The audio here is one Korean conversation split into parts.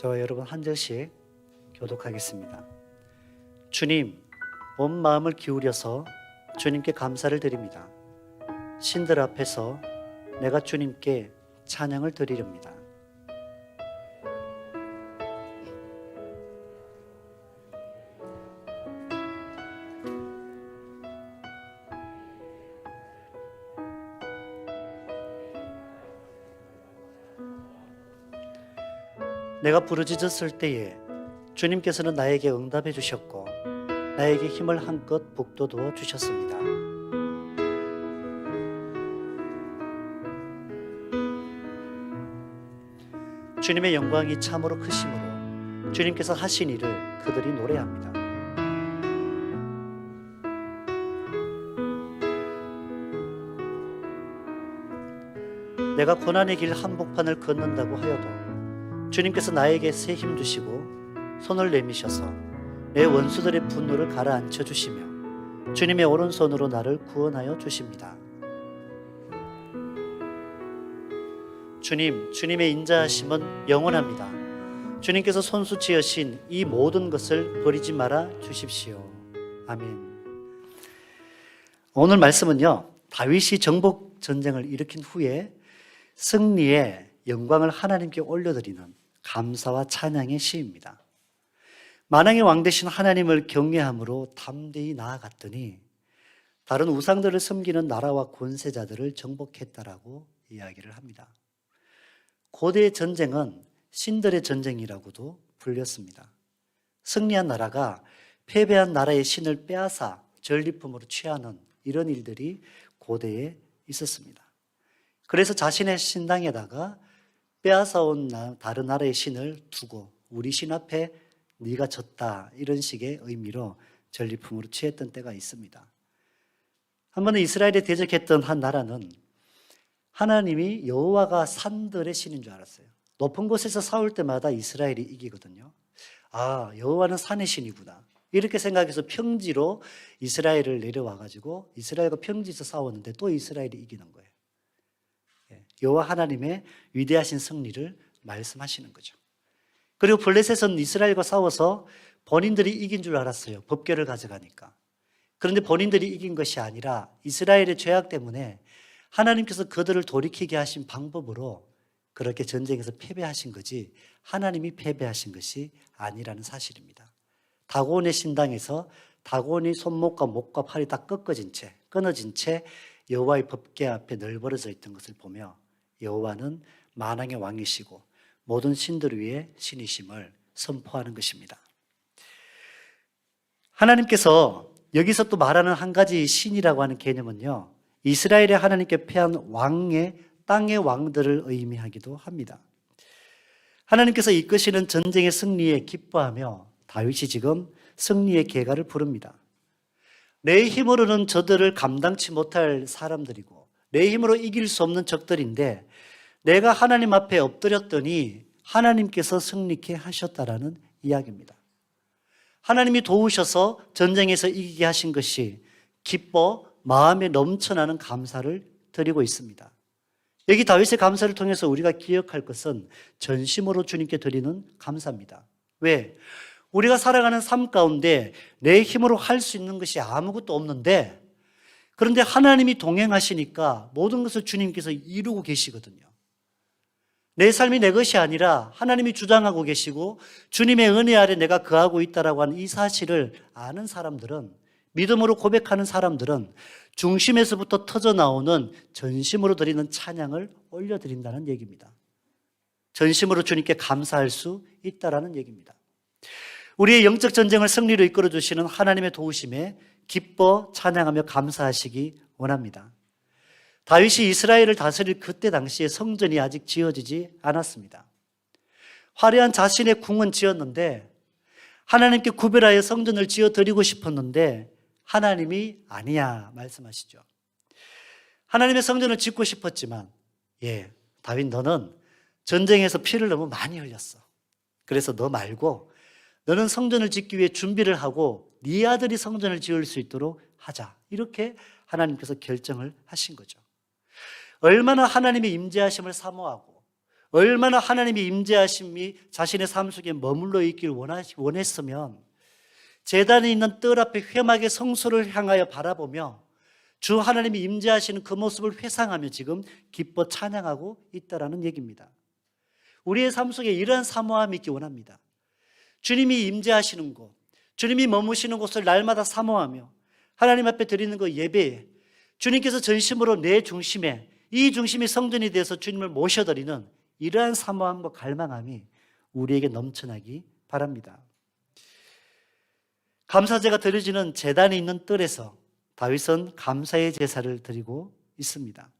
저와 여러분 한 절씩 교독하겠습니다. 주님, 온 마음을 기울여서 주님께 감사를 드립니다. 신들 앞에서 내가 주님께 찬양을 드리렵니다. 내가 부르짖었을 때에 주님께서는 나에게 응답해 주셨고 나에게 힘을 한껏 북돋워 주셨습니다. 주님의 영광이 참으로 크심으로 주님께서 하신 일을 그들이 노래합니다. 내가 고난의 길 한복판을 걷는다고 하여도 주님께서 나에게 새 힘 주시고 손을 내미셔서 내 원수들의 분노를 가라앉혀 주시며 주님의 오른손으로 나를 구원하여 주십니다. 주님, 주님의 인자하심은 영원합니다. 주님께서 손수 지으신 이 모든 것을 버리지 말아 주십시오. 아멘. 오늘 말씀은요, 다윗이 정복 전쟁을 일으킨 후에 승리의 영광을 하나님께 올려드리는 감사와 찬양의 시입니다. 만왕의 왕 되신 하나님을 경외함으로 담대히 나아갔더니 다른 우상들을 섬기는 나라와 권세자들을 정복했다라고 이야기를 합니다. 고대의 전쟁은 신들의 전쟁이라고도 불렸습니다. 승리한 나라가 패배한 나라의 신을 빼앗아 전리품으로 취하는 이런 일들이 고대에 있었습니다. 그래서 자신의 신당에다가 빼앗아온 다른 나라의 신을 두고 우리 신 앞에 네가 졌다, 이런 식의 의미로 전리품으로 취했던 때가 있습니다. 한 번은 이스라엘에 대적했던 한 나라는 하나님이 여호와가 산들의 신인 줄 알았어요. 높은 곳에서 싸울 때마다 이스라엘이 이기거든요. 아, 여호와는 산의 신이구나, 이렇게 생각해서 평지로 이스라엘을 내려와가지고 이스라엘과 평지에서 싸웠는데 또 이스라엘이 이기는 거예요. 여호와 하나님의 위대하신 승리를 말씀하시는 거죠. 그리고 블레셋은 이스라엘과 싸워서 본인들이 이긴 줄 알았어요. 법궤를 가져가니까. 그런데 본인들이 이긴 것이 아니라 이스라엘의 죄악 때문에 하나님께서 그들을 돌이키게 하신 방법으로 그렇게 전쟁에서 패배하신 거지 하나님이 패배하신 것이 아니라는 사실입니다. 다곤의 신당에서 다곤이 손목과 목과 팔이 다 끊어진 채 여호와의 법궤 앞에 널브러져 있던 것을 보며 여호와는 만왕의 왕이시고 모든 신들 위에 신이심을 선포하는 것입니다. 하나님께서 여기서 또 말하는 한 가지 신이라고 하는 개념은요, 이스라엘의 하나님께 패한 왕의 땅의 왕들을 의미하기도 합니다. 하나님께서 이끄시는 전쟁의 승리에 기뻐하며 다윗이 지금 승리의 계가를 부릅니다. 내 힘으로는 저들을 감당치 못할 사람들이고 내 힘으로 이길 수 없는 적들인데 내가 하나님 앞에 엎드렸더니 하나님께서 승리케 하셨다라는 이야기입니다. 하나님이 도우셔서 전쟁에서 이기게 하신 것이 기뻐 마음에 넘쳐나는 감사를 드리고 있습니다. 여기 다윗의 감사를 통해서 우리가 기억할 것은 전심으로 주님께 드리는 감사입니다. 왜? 우리가 살아가는 삶 가운데 내 힘으로 할 수 있는 것이 아무것도 없는데 그런데 하나님이 동행하시니까 모든 것을 주님께서 이루고 계시거든요. 내 삶이 내 것이 아니라 하나님이 주장하고 계시고 주님의 은혜 아래 내가 거하고 있다라고 하는 이 사실을 아는 사람들은, 믿음으로 고백하는 사람들은 중심에서부터 터져나오는 전심으로 드리는 찬양을 올려드린다는 얘기입니다. 전심으로 주님께 감사할 수 있다라는 얘기입니다. 우리의 영적 전쟁을 승리로 이끌어 주시는 하나님의 도우심에 기뻐 찬양하며 감사하시기 원합니다. 다윗이 이스라엘을 다스릴 그때 당시에 성전이 아직 지어지지 않았습니다. 화려한 자신의 궁은 지었는데 하나님께 구별하여 성전을 지어드리고 싶었는데 하나님이 아니야 말씀하시죠. 하나님의 성전을 짓고 싶었지만 다윗 너는 전쟁에서 피를 너무 많이 흘렸어. 그래서 너 말고 너는 성전을 짓기 위해 준비를 하고 네 아들이 성전을 지을 수 있도록 하자. 이렇게 하나님께서 결정을 하신 거죠. 얼마나 하나님의 임재하심을 사모하고 얼마나 하나님의 임재하심이 자신의 삶 속에 머물러 있길 원했으면 제단에 있는 뜰 앞에 회막의 성소를 향하여 바라보며 주 하나님이 임재하시는 그 모습을 회상하며 지금 기뻐 찬양하고 있다라는 얘기입니다. 우리의 삶 속에 이러한 사모함이 있기 원합니다. 주님이 임재하시는 곳, 주님이 머무시는 곳을 날마다 사모하며 하나님 앞에 드리는 그 예배에 주님께서 전심으로 내 중심에, 이 중심이 성전이 되어서 주님을 모셔드리는 이러한 사모함과 갈망함이 우리에게 넘쳐나기 바랍니다. 감사제가 드려지는 제단이 있는 뜰에서 다윗은 감사의 제사를 드리고 있습니다.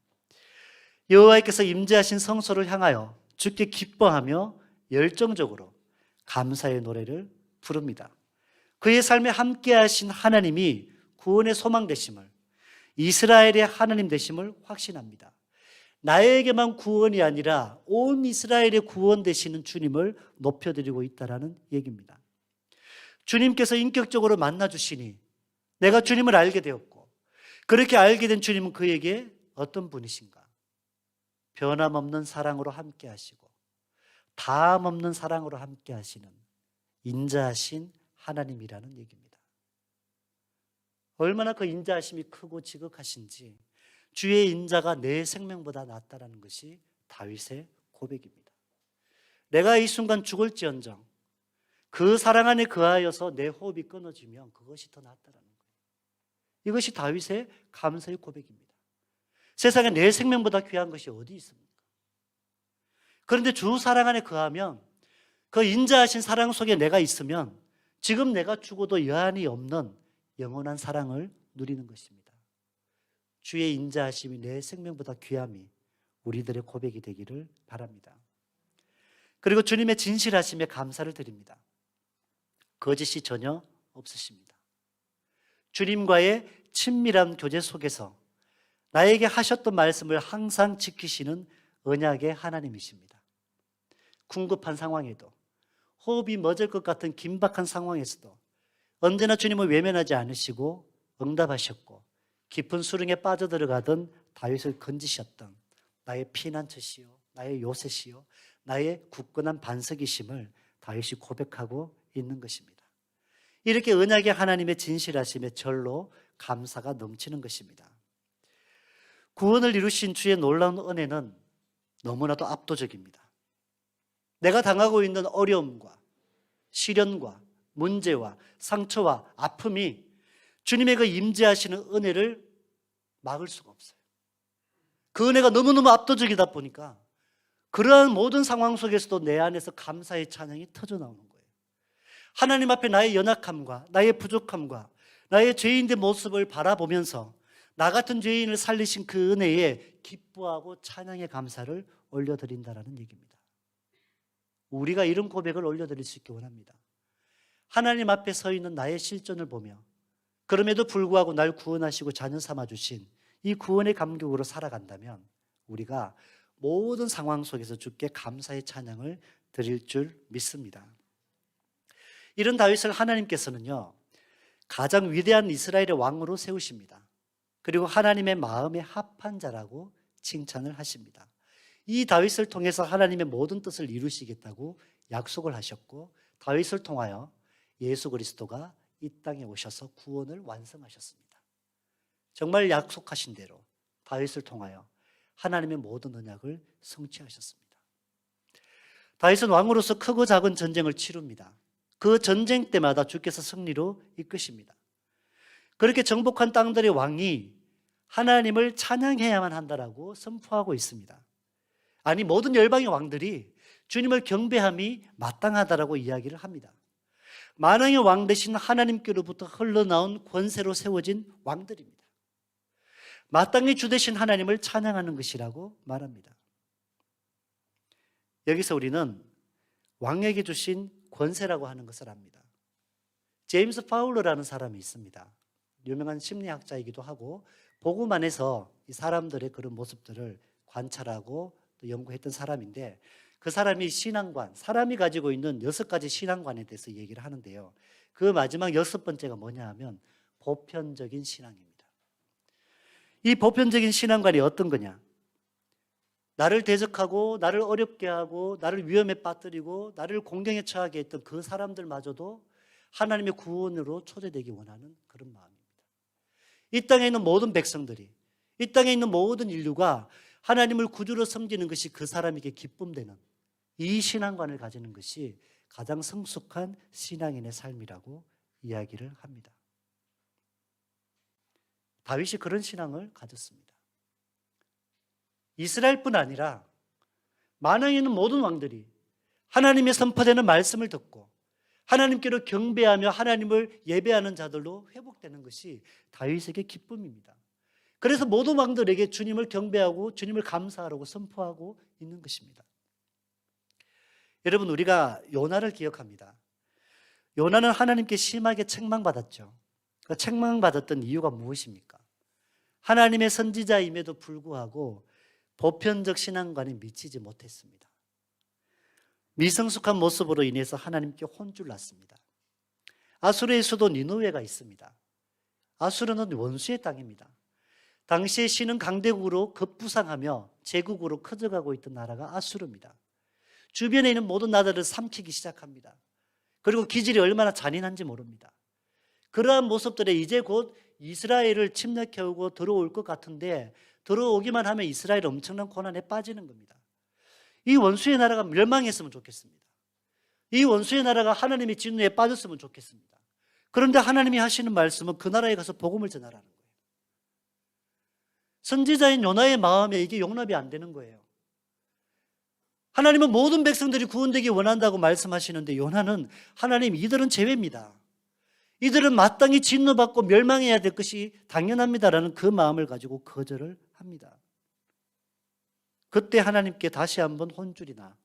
여호와께서 임재하신 성소를 향하여 주께 기뻐하며 열정적으로 감사의 노래를 부릅니다. 그의 삶에 함께하신 하나님이 구원의 소망 되심을, 이스라엘의 하나님 되심을 확신합니다. 나에게만 구원이 아니라 온 이스라엘의 구원 되시는 주님을 높여드리고 있다는 얘기입니다. 주님께서 인격적으로 만나주시니 내가 주님을 알게 되었고, 그렇게 알게 된 주님은 그에게 어떤 분이신가? 변함없는 사랑으로 함께 하시고 다함 없는 사랑으로 함께 하시는 인자하신 하나님이라는 얘기입니다. 얼마나 그 인자하심이 크고 지극하신지 주의 인자가 내 생명보다 낫다라는 것이 다윗의 고백입니다. 내가 이 순간 죽을지언정 그 사랑 안에 거하여서 내 호흡이 끊어지면 그것이 더 낫다라는 거예요. 이것이 다윗의 감사의 고백입니다. 세상에 내 생명보다 귀한 것이 어디 있습니까? 그런데 주 사랑 안에 거하면, 그 인자하신 사랑 속에 내가 있으면 지금 내가 죽어도 여한이 없는 영원한 사랑을 누리는 것입니다. 주의 인자하심이 내 생명보다 귀함이 우리들의 고백이 되기를 바랍니다. 그리고 주님의 진실하심에 감사를 드립니다. 거짓이 전혀 없으십니다. 주님과의 친밀한 교제 속에서 나에게 하셨던 말씀을 항상 지키시는 언약의 하나님이십니다. 궁급한 상황에도, 호흡이 멎을 것 같은 긴박한 상황에서도 언제나 주님을 외면하지 않으시고 응답하셨고, 깊은 수렁에 빠져들어가던 다윗을 건지셨던 나의 피난처시요, 나의 요새시요, 나의 굳건한 반석이심을 다윗이 고백하고 있는 것입니다. 이렇게 언약의 하나님의 진실하심에 절로 감사가 넘치는 것입니다. 구원을 이루신 주의 놀라운 은혜는 너무나도 압도적입니다. 내가 당하고 있는 어려움과 시련과 문제와 상처와 아픔이 주님의 그 임재하시는 은혜를 막을 수가 없어요. 그 은혜가 너무너무 압도적이다 보니까 그러한 모든 상황 속에서도 내 안에서 감사의 찬양이 터져나오는 거예요. 하나님 앞에 나의 연약함과 나의 부족함과 나의 죄인된 모습을 바라보면서 나 같은 죄인을 살리신 그 은혜에 기뻐하고 찬양의 감사를 올려드린다는 얘기입니다. 우리가 이런 고백을 올려드릴 수 있기 원합니다. 하나님 앞에 서 있는 나의 실존을 보며 그럼에도 불구하고 날 구원하시고 자녀 삼아주신 이 구원의 감격으로 살아간다면 우리가 모든 상황 속에서 주께 감사의 찬양을 드릴 줄 믿습니다. 이런 다윗을 하나님께서는요, 가장 위대한 이스라엘의 왕으로 세우십니다. 그리고 하나님의 마음에 합한 자라고 칭찬을 하십니다. 이 다윗을 통해서 하나님의 모든 뜻을 이루시겠다고 약속을 하셨고, 다윗을 통하여 예수 그리스도가 이 땅에 오셔서 구원을 완성하셨습니다. 정말 약속하신 대로 다윗을 통하여 하나님의 모든 언약을 성취하셨습니다. 다윗은 왕으로서 크고 작은 전쟁을 치릅니다. 그 전쟁 때마다 주께서 승리로 이끄십니다. 그렇게 정복한 땅들의 왕이 하나님을 찬양해야만 한다라고 선포하고 있습니다. 아니, 모든 열방의 왕들이 주님을 경배함이 마땅하다라고 이야기를 합니다. 만왕의 왕 되신 하나님께로부터 흘러나온 권세로 세워진 왕들입니다. 마땅히 주 되신 하나님을 찬양하는 것이라고 말합니다. 여기서 우리는 왕에게 주신 권세라고 하는 것을 압니다. 제임스 파울러라는 사람이 있습니다. 유명한 심리학자이기도 하고 복음 안에서 이 사람들의 그런 모습들을 관찰하고 또 연구했던 사람인데, 그 사람이 신앙관, 사람이 가지고 있는 6가지 신앙관에 대해서 얘기를 하는데요, 그 마지막 6번째가 뭐냐 하면 보편적인 신앙입니다. 이 보편적인 신앙관이 어떤 거냐? 나를 대적하고 나를 어렵게 하고 나를 위험에 빠뜨리고 나를 공경에 처하게 했던 그 사람들마저도 하나님의 구원으로 초대되기 원하는 그런 마음입니다. 이 땅에 있는 모든 백성들이, 이 땅에 있는 모든 인류가 하나님을 구주로 섬기는 것이 그 사람에게 기쁨되는 이 신앙관을 가지는 것이 가장 성숙한 신앙인의 삶이라고 이야기를 합니다. 다윗이 그런 신앙을 가졌습니다. 이스라엘뿐 아니라 만왕에 있는 모든 왕들이 하나님의 선포되는 말씀을 듣고 하나님께로 경배하며 하나님을 예배하는 자들로 회복되는 것이 다윗에게 기쁨입니다. 그래서 모든 왕들에게 주님을 경배하고 주님을 감사하라고 선포하고 있는 것입니다. 여러분, 우리가 요나를 기억합니다. 요나는 하나님께 심하게 책망받았죠. 그 책망받았던 이유가 무엇입니까? 하나님의 선지자임에도 불구하고 보편적 신앙관에 미치지 못했습니다. 미성숙한 모습으로 인해서 하나님께 혼쭐 났습니다. 아수르의 수도 니느웨가 있습니다. 아수르는 원수의 땅입니다. 당시에 신은 강대국으로 급부상하며 제국으로 커져가고 있던 나라가 아수르입니다. 주변에 있는 모든 나라들을 삼키기 시작합니다. 그리고 기질이 얼마나 잔인한지 모릅니다. 그러한 모습들에 이제 곧 이스라엘을 침략해오고 들어올 것 같은데 들어오기만 하면 이스라엘 엄청난 고난에 빠지는 겁니다. 이 원수의 나라가 멸망했으면 좋겠습니다. 이 원수의 나라가 하나님의 진노에 빠졌으면 좋겠습니다. 그런데 하나님이 하시는 말씀은 그 나라에 가서 복음을 전하라는 거예요. 선지자인 요나의 마음에 이게 용납이 안 되는 거예요. 하나님은 모든 백성들이 구원되기 원한다고 말씀하시는데 요나는 하나님, 이들은 제외입니다. 이들은 마땅히 진노받고 멸망해야 될 것이 당연합니다라는 그 마음을 가지고 거절을 합니다. 그때 하나님께 다시 한번 혼쭐이나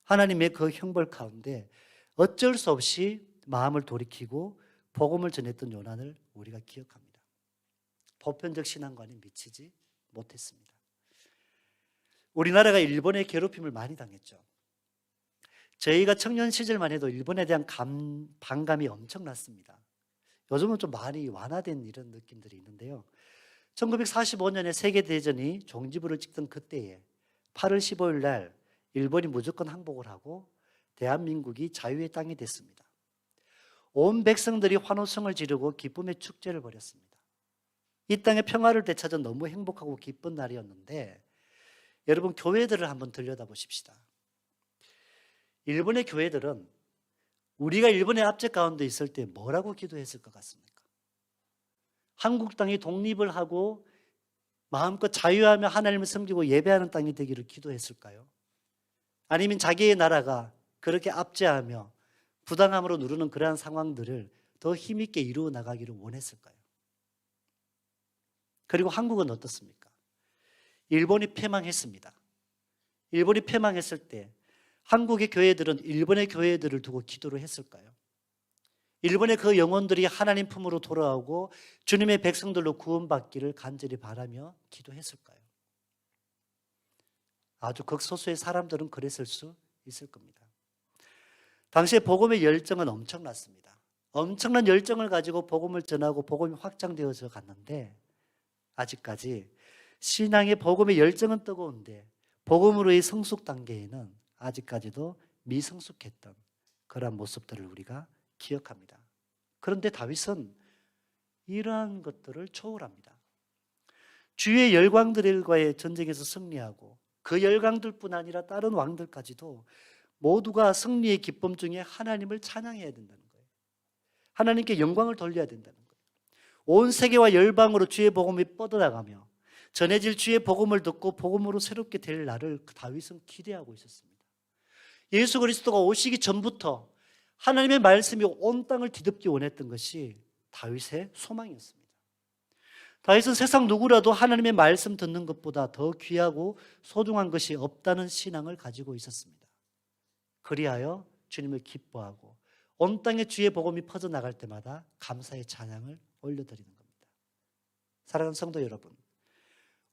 하나님의 그 형벌 가운데 어쩔 수 없이 마음을 돌이키고 복음을 전했던 요나를 우리가 기억합니다. 보편적 신앙관에 미치지 못했습니다. 우리나라가 일본의 괴롭힘을 많이 당했죠. 저희가 청년 시절만 해도 일본에 대한 반감이 엄청났습니다. 요즘은 좀 많이 완화된 이런 느낌들이 있는데요. 1945년에 세계대전이 종지부를 찍던 그때에 8월 15일 날 일본이 무조건 항복을 하고 대한민국이 자유의 땅이 됐습니다. 온 백성들이 환호성을 지르고 기쁨의 축제를 벌였습니다. 이 땅의 평화를 되찾은 너무 행복하고 기쁜 날이었는데 여러분, 교회들을 한번 들여다보십시다. 일본의 교회들은 우리가 일본의 압제 가운데 있을 때 뭐라고 기도했을 것 같습니까? 한국 땅이 독립을 하고 마음껏 자유하며 하나님을 섬기고 예배하는 땅이 되기를 기도했을까요? 아니면 자기의 나라가 그렇게 압제하며 부당함으로 누르는 그러한 상황들을 더 힘있게 이루어 나가기를 원했을까요? 그리고 한국은 어떻습니까? 일본이 패망했습니다. 일본이 패망했을 때 한국의 교회들은 일본의 교회들을 두고 기도를 했을까요? 일본의 그 영혼들이 하나님 품으로 돌아오고 주님의 백성들로 구원받기를 간절히 바라며 기도했을까요? 아주 극소수의 사람들은 그랬을 수 있을 겁니다. 당시에 복음의 열정은 엄청났습니다. 엄청난 열정을 가지고 복음을 전하고 복음이 확장되어져 갔는데 아직까지 신앙의 복음의 열정은 뜨거운데 복음으로의 성숙 단계에는 아직까지도 미성숙했던 그런 모습들을 우리가 기억합니다. 그런데 다윗은 이러한 것들을 초월합니다. 주의 열광들과의 전쟁에서 승리하고 그 열광들뿐 아니라 다른 왕들까지도 모두가 승리의 기쁨 중에 하나님을 찬양해야 된다는 거예요. 하나님께 영광을 돌려야 된다는 거예요. 온 세계와 열방으로 주의 복음이 뻗어나가며 전해질 주의 복음을 듣고 복음으로 새롭게 될 날을 다윗은 기대하고 있었습니다. 예수 그리스도가 오시기 전부터 하나님의 말씀이 온 땅을 뒤덮기 원했던 것이 다윗의 소망이었습니다. 다윗은 세상 누구라도 하나님의 말씀 듣는 것보다 더 귀하고 소중한 것이 없다는 신앙을 가지고 있었습니다. 그리하여 주님을 기뻐하고 온 땅에 주의 복음이 퍼져나갈 때마다 감사의 찬양을 올려드리는 겁니다. 사랑하는 성도 여러분,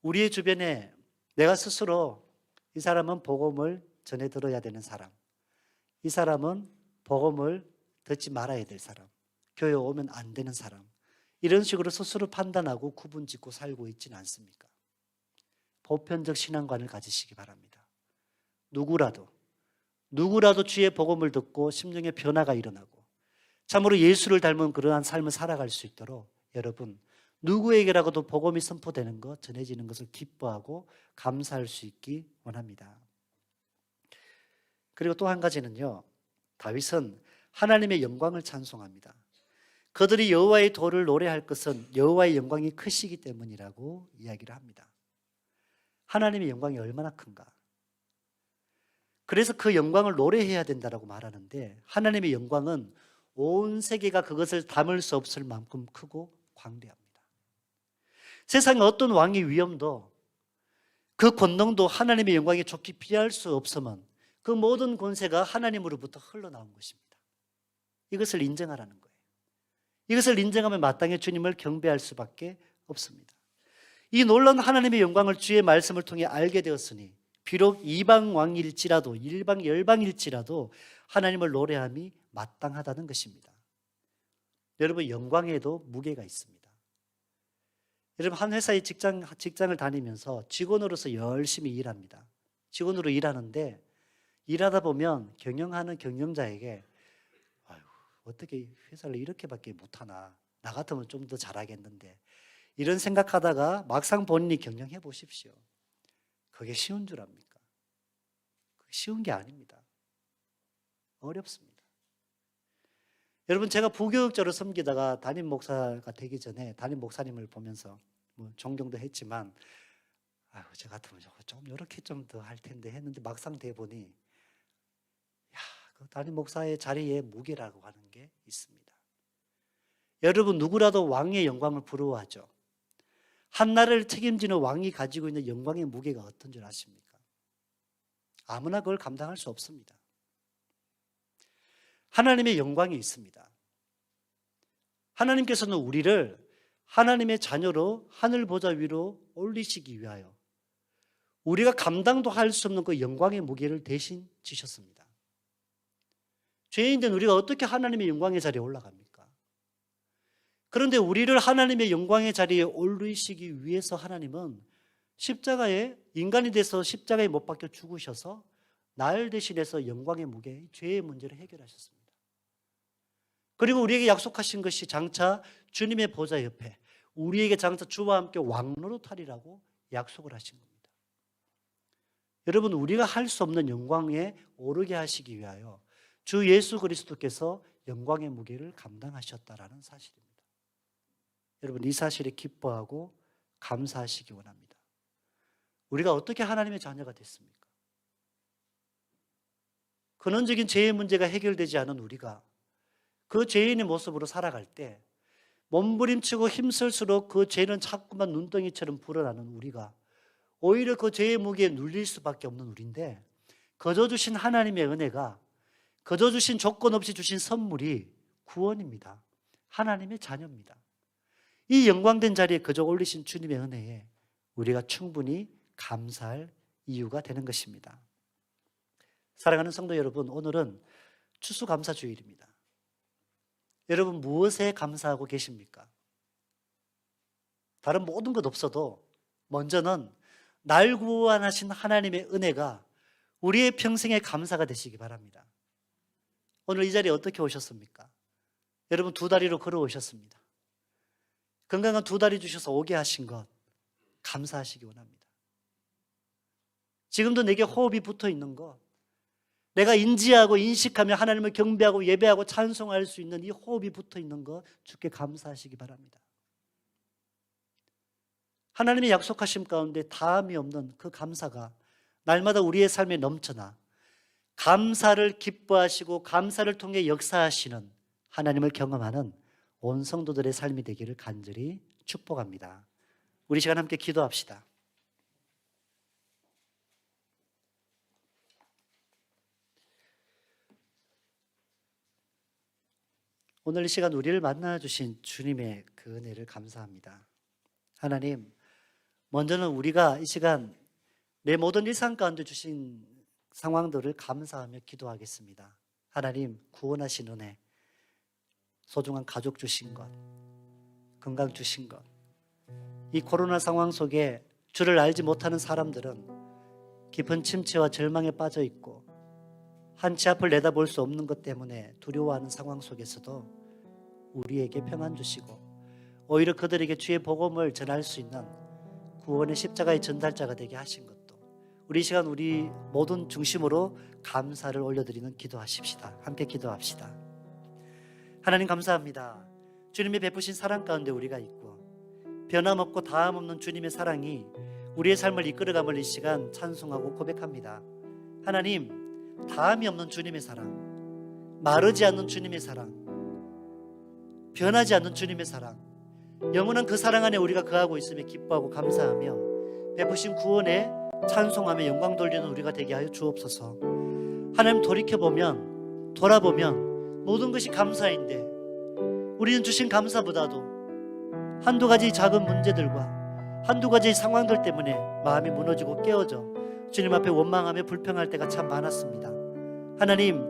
우리의 주변에 내가 스스로 이 사람은 복음을 전해 들어야 되는 사람, 이 사람은 복음을 듣지 말아야 될 사람, 교회 오면 안 되는 사람, 이런 식으로 스스로 판단하고 구분짓고 살고 있지는 않습니까? 보편적 신앙관을 가지시기 바랍니다. 누구라도 주의 복음을 듣고 심령의 변화가 일어나고 참으로 예수를 닮은 그러한 삶을 살아갈 수 있도록 여러분 누구에게라도 복음이 선포되는 것, 전해지는 것을 기뻐하고 감사할 수 있기 원합니다. 그리고 또 한 가지는요, 다윗은 하나님의 영광을 찬송합니다. 그들이 여호와의 도를 노래할 것은 여호와의 영광이 크시기 때문이라고 이야기를 합니다. 하나님의 영광이 얼마나 큰가. 그래서 그 영광을 노래해야 된다고 말하는데 하나님의 영광은 온 세계가 그것을 담을 수 없을 만큼 크고 광대합니다. 세상의 어떤 왕의 위엄도 그 권능도 하나님의 영광에 좋게 비할 수 없으면 그 모든 권세가 하나님으로부터 흘러나온 것입니다. 이것을 인정하라는 거예요. 이것을 인정하면 마땅히 주님을 경배할 수밖에 없습니다. 이 놀라운 하나님의 영광을 주의 말씀을 통해 알게 되었으니 비록 이방 왕일지라도 일방 열방일지라도 하나님을 노래함이 마땅하다는 것입니다. 여러분 영광에도 무게가 있습니다. 여러분 한 회사의 직장을 다니면서 직원으로서 열심히 일합니다. 직원으로 일하는데 일하다 보면 경영하는 경영자에게 아유, 어떻게 회사를 이렇게밖에 못하나, 나 같으면 좀 더 잘하겠는데 이런 생각하다가 막상 본인이 경영해 보십시오. 그게 쉬운 줄 압니까? 쉬운 게 아닙니다. 어렵습니다. 여러분 제가 부교육자로 섬기다가 담임 목사가 되기 전에 담임 목사님을 보면서 존경도 했지만 아유, 저 같으면 좀 이렇게 좀 더 할 텐데 했는데 막상 돼 보니 야, 그 담임 목사의 자리에 무게라고 하는 게 있습니다. 여러분 누구라도 왕의 영광을 부러워하죠. 한 나라를 책임지는 왕이 가지고 있는 영광의 무게가 어떤 줄 아십니까? 아무나 그걸 감당할 수 없습니다. 하나님의 영광이 있습니다. 하나님께서는 우리를 하나님의 자녀로 하늘 보좌 위로 올리시기 위하여 우리가 감당도 할 수 없는 그 영광의 무게를 대신 지셨습니다. 죄인된 우리가 어떻게 하나님의 영광의 자리에 올라갑니까? 그런데 우리를 하나님의 영광의 자리에 올리시기 위해서 하나님은 십자가에 인간이 돼서 십자가에 못 박혀 죽으셔서 날 대신해서 영광의 무게, 죄의 문제를 해결하셨습니다. 그리고 우리에게 약속하신 것이 장차 주님의 보좌 옆에 우리에게 장차 주와 함께 왕노릇하리라고 약속을 하신 겁니다. 여러분 우리가 할 수 없는 영광에 오르게 하시기 위하여 주 예수 그리스도께서 영광의 무게를 감당하셨다라는 사실입니다. 여러분 이 사실에 기뻐하고 감사하시기 원합니다. 우리가 어떻게 하나님의 자녀가 됐습니까? 근원적인 죄의 문제가 해결되지 않은 우리가 그 죄인의 모습으로 살아갈 때 몸부림치고 힘쓸수록 그 죄는 자꾸만 눈덩이처럼 불어나는 우리가 오히려 그 죄의 무게에 눌릴 수밖에 없는 우리인데 거저 주신 하나님의 은혜가 거저 주신 조건 없이 주신 선물이 구원입니다. 하나님의 자녀입니다. 이 영광된 자리에 거저 올리신 주님의 은혜에 우리가 충분히 감사할 이유가 되는 것입니다. 사랑하는 성도 여러분, 오늘은 추수감사주일입니다. 여러분 무엇에 감사하고 계십니까? 다른 모든 것 없어도 먼저는 날 구원하신 하나님의 은혜가 우리의 평생의 감사가 되시기 바랍니다. 오늘 이 자리에 어떻게 오셨습니까? 여러분 두 다리로 걸어오셨습니다. 건강한 두 다리 주셔서 오게 하신 것 감사하시기 원합니다. 지금도 내게 호흡이 붙어 있는 것, 내가 인지하고 인식하며 하나님을 경배하고 예배하고 찬송할 수 있는 이 호흡이 붙어 있는 것 주께 감사하시기 바랍니다. 하나님의 약속하심 가운데 다함이 없는 그 감사가 날마다 우리의 삶에 넘쳐나 감사를 기뻐하시고 감사를 통해 역사하시는 하나님을 경험하는 온 성도들의 삶이 되기를 간절히 축복합니다. 우리 시간 함께 기도합시다. 오늘 이 시간 우리를 만나주신 주님의 그 은혜를 감사합니다. 하나님, 먼저는 우리가 이 시간 내 모든 일상 가운데 주신 상황들을 감사하며 기도하겠습니다. 하나님, 구원하신 은혜, 소중한 가족 주신 것, 건강 주신 것, 이 코로나 상황 속에 주를 알지 못하는 사람들은 깊은 침체와 절망에 빠져 있고 한치 앞을 내다볼 수 없는 것 때문에 두려워하는 상황 속에서도 우리에게 평안 주시고 오히려 그들에게 주의 복음을 전할 수 있는 구원의 십자가의 전달자가 되게 하신 것도 우리 시간 우리 모든 중심으로 감사를 올려드리는 기도하십시다. 함께 기도합시다. 하나님 감사합니다. 주님이 베푸신 사랑 가운데 우리가 있고 변함없고 다함없는 주님의 사랑이 우리의 삶을 이끌어감을 이 시간 찬송하고 고백합니다. 하나님, 다함이 없는 주님의 사랑, 마르지 않는 주님의 사랑, 변하지 않는 주님의 사랑, 영원한 그 사랑 안에 우리가 거하고 있음에 기뻐하고 감사하며 베푸신 구원에 찬송하며 영광 돌리는 우리가 되게 하여 주옵소서. 하나님, 돌아보면 모든 것이 감사인데 우리는 주신 감사보다도 한두 가지 작은 문제들과 한두 가지 상황들 때문에 마음이 무너지고 깨어져 주님 앞에 원망하며 불평할 때가 참 많았습니다. 하나님,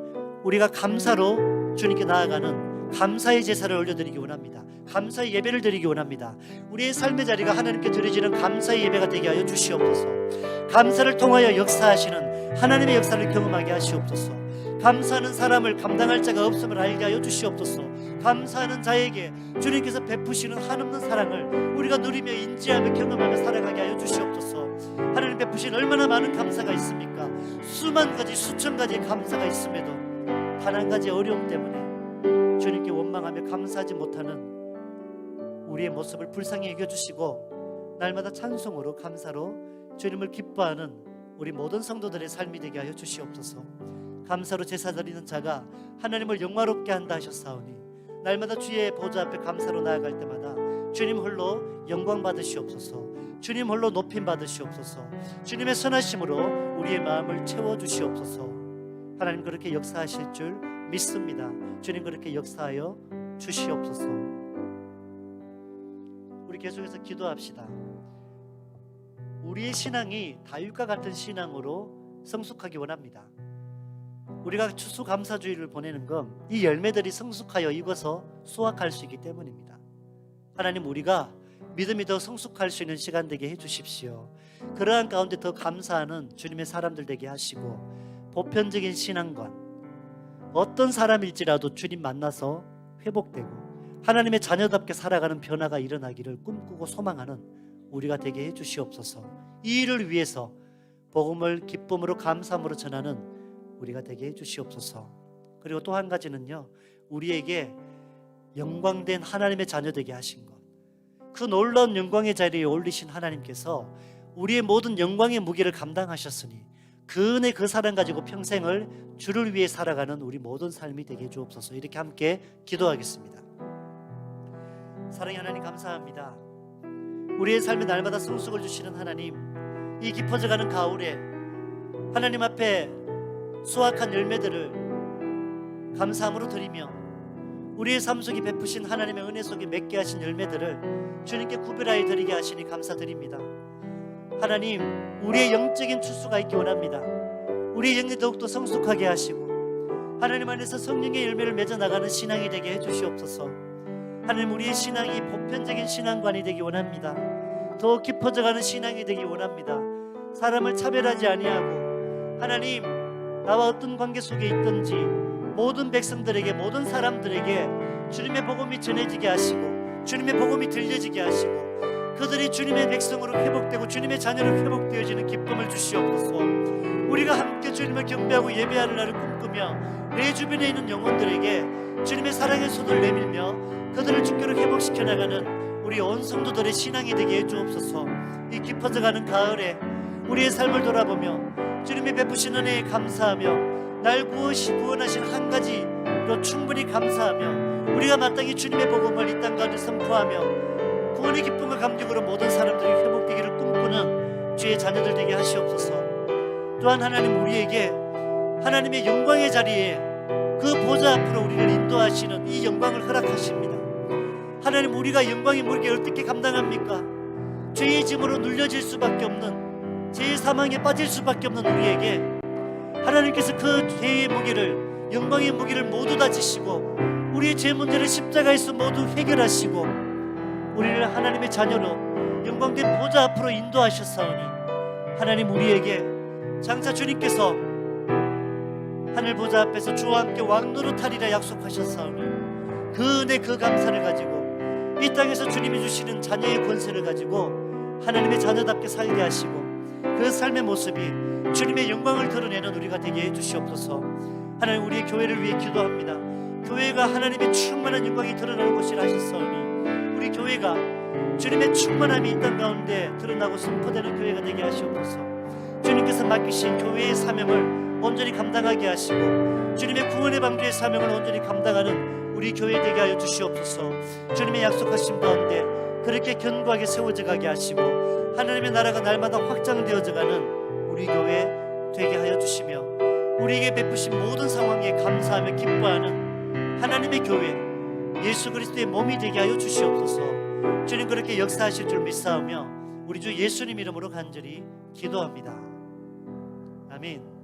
우리가 감사로 주님께 나아가는 감사의 제사를 올려드리기 원합니다. 감사의 예배를 드리기 원합니다. 우리의 삶의 자리가 하나님께 드려지는 감사의 예배가 되게 하여 주시옵소서. 감사를 통하여 역사하시는 하나님의 역사를 경험하게 하시옵소서. 감사하는 사람을 감당할 자가 없음을 알게 하여 주시옵소서. 감사하는 자에게 주님께서 베푸시는 한없는 사랑을 우리가 누리며 인지하며 경험하며 살아가게 하여 주시옵소서. 하나님 베푸신 얼마나 많은 감사가 있습니까? 수만 가지 수천 가지의 감사가 있음에도 단 한 가지 어려움 때문에 주님께 원망하며 감사하지 못하는 우리의 모습을 불쌍히 여겨주시고 날마다 찬송으로 감사로 주님을 기뻐하는 우리 모든 성도들의 삶이 되게 하여 주시옵소서. 감사로 제사 드리는 자가 하나님을 영화롭게 한다 하셨사오니 날마다 주의 보좌 앞에 감사로 나아갈 때마다 주님 홀로 영광 받으시옵소서. 주님 홀로 높임 받으시옵소서. 주님의 선하심으로 우리의 마음을 채워주시옵소서. 하나님 그렇게 역사하실 줄 믿습니다. 주님 그렇게 역사하여 주시옵소서. 우리 계속해서 기도합시다. 우리의 신앙이 다윗과 같은 신앙으로 성숙하기 원합니다. 우리가 추수감사주의를 보내는 건 이 열매들이 성숙하여 익어서 수확할 수 있기 때문입니다. 하나님, 우리가 믿음이 더 성숙할 수 있는 시간 되게 해주십시오. 그러한 가운데 더 감사하는 주님의 사람들 되게 하시고 보편적인 신앙관, 어떤 사람일지라도 주님 만나서 회복되고 하나님의 자녀답게 살아가는 변화가 일어나기를 꿈꾸고 소망하는 우리가 되게 해주시옵소서. 이 일을 위해서 복음을 기쁨으로 감사함으로 전하는 우리가 되게 해주시옵소서. 그리고 또 한 가지는요, 우리에게 영광된 하나님의 자녀 되게 하신 것, 그 놀라운 영광의 자리에 올리신 하나님께서 우리의 모든 영광의 무게를 감당하셨으니 그 은혜 그 사랑 가지고 평생을 주를 위해 살아가는 우리 모든 삶이 되게 해주옵소서. 이렇게 함께 기도하겠습니다. 사랑의 하나님 감사합니다. 우리의 삶에 날마다 성숙을 주시는 하나님, 이 깊어져가는 가을에 하나님 앞에 수확한 열매들을 감사함으로 드리며 우리의 삶 속에 베푸신 하나님의 은혜 속에 맺게 하신 열매들을 주님께 구별하여 드리게 하시니 감사드립니다. 하나님, 우리의 영적인 추수가 있기 원합니다. 우리의 영이 더욱더 성숙하게 하시고 하나님 안에서 성령의 열매를 맺어 나가는 신앙이 되게 해주시옵소서. 하나님, 우리의 신앙이 보편적인 신앙관이 되기 원합니다. 더 깊어져가는 신앙이 되기 원합니다. 사람을 차별하지 아니하고 하나님, 나와 어떤 관계 속에 있든지 모든 백성들에게, 모든 사람들에게 주님의 복음이 전해지게 하시고 주님의 복음이 들려지게 하시고 그들이 주님의 백성으로 회복되고 주님의 자녀로 회복되어지는 기쁨을 주시옵소서. 우리가 함께 주님을 경배하고 예배하는 날을 꿈꾸며 내 주변에 있는 영혼들에게 주님의 사랑의 손을 내밀며 그들을 주께로 회복시켜 나가는 우리 온 성도들의 신앙이 되게 해주옵소서. 이 깊어져가는 가을에 우리의 삶을 돌아보며 주님의 베푸신 은혜에 감사하며 날 구원하신 한 가지로 충분히 감사하며 우리가 마땅히 주님의 복음을 이 땅 가운데 선포하며 구원의 기쁨과 감격으로 모든 사람들이 회복되기를 꿈꾸는 주의 자녀들 되게 하시옵소서. 또한 하나님, 우리에게 하나님의 영광의 자리에 그 보좌 앞으로 우리를 인도하시는 이 영광을 허락하십니다. 하나님, 우리가 영광의 무게를 어떻게 감당합니까? 죄의 짐으로 눌려질 수밖에 없는, 죄의 사망에 빠질 수밖에 없는 우리에게 하나님께서 그 죄의 무게를, 영광의 무게를 모두 다 지시고 우리의 죄 문제를 십자가에서 모두 해결하시고 우리를 하나님의 자녀로 영광된 보좌 앞으로 인도하셨사오니 하나님, 우리에게 장차 주님께서 하늘 보좌 앞에서 주와 함께 왕노릇하리라 약속하셨사오니 그 은혜, 그 감사를 가지고 이 땅에서 주님이 주시는 자녀의 권세를 가지고 하나님의 자녀답게 살게 하시고 그 삶의 모습이 주님의 영광을 드러내는 우리가 되게 해주시옵소서. 하나님, 우리의 교회를 위해 기도합니다. 교회가 하나님의 충만한 영광이 드러나는 곳이라 하셨사오니 우리 교회가 주님의 충만함이 이 땅 가운데 드러나고 선포되는 교회가 되게 하시옵소서. 주님께서 맡기신 교회의 사명을 온전히 감당하게 하시고 주님의 구원의 방주의 사명을 온전히 감당하는 우리 교회 되게 하여 주시옵소서. 주님의 약속하신 가운데 그렇게 견고하게 세워져 가게 하시고 하나님의 나라가 날마다 확장되어져 가는 우리 교회 되게 하여 주시며 우리에게 베푸신 모든 상황에 감사하며 기뻐하는 하나님의 교회, 예수 그리스도의 몸이 되게 하여 주시옵소서. 주님, 그렇게 역사하실 줄 믿사오며 우리 주 예수님 이름으로 간절히 기도합니다. 아멘.